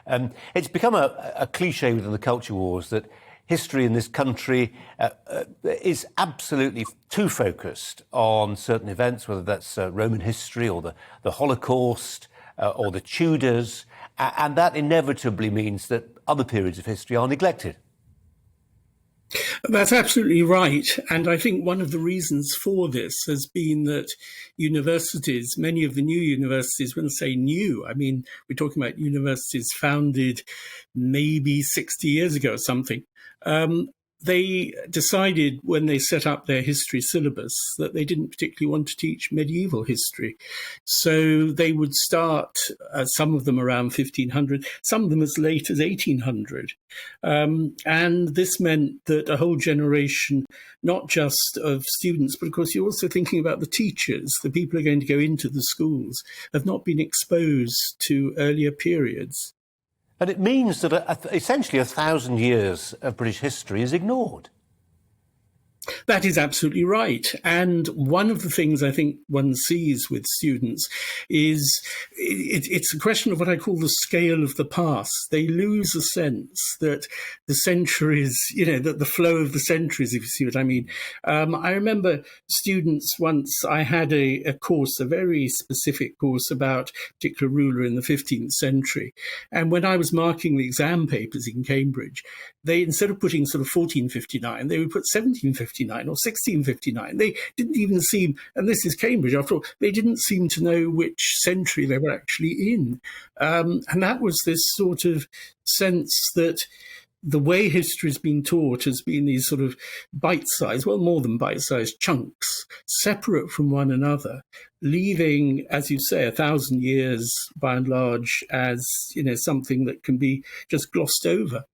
It's become a cliche within the culture wars that history in this country is absolutely too focused on certain events, whether that's Roman history or the Holocaust or the Tudors, and that inevitably means that other periods of history are neglected. That's absolutely right. And I think one of the reasons for this has been that universities, many of the new universities, when I say new, I mean, we're talking about universities founded maybe 60 years ago or something. They decided when they set up their history syllabus that they didn't particularly want to teach medieval history. So they would start, some of them around 1500, some of them as late as 1800. And this meant that a whole generation, not just of students, but of course you're also thinking about the teachers, the people who are going to go into the schools, have not been exposed to earlier periods. And it means that essentially 1,000 years of British history is ignored. That is absolutely right. And one of the things I think one sees with students is it's a question of what I call the scale of the past. They lose a sense that the centuries, that the flow of the centuries, if you see what I mean. I remember students once, I had a course, a very specific course about a particular ruler in the 15th century. And when I was marking the exam papers in Cambridge, they, instead of putting sort of 1459, they would put 1759 or 1659. They didn't even seem, and this is Cambridge after all, they didn't seem to know which century they were actually in. And that was this sort of sense that the way history has been taught has been these sort of bite-sized, well, more than bite-sized chunks, separate from one another, leaving, as you say, 1,000 years by and large as, something that can be just glossed over.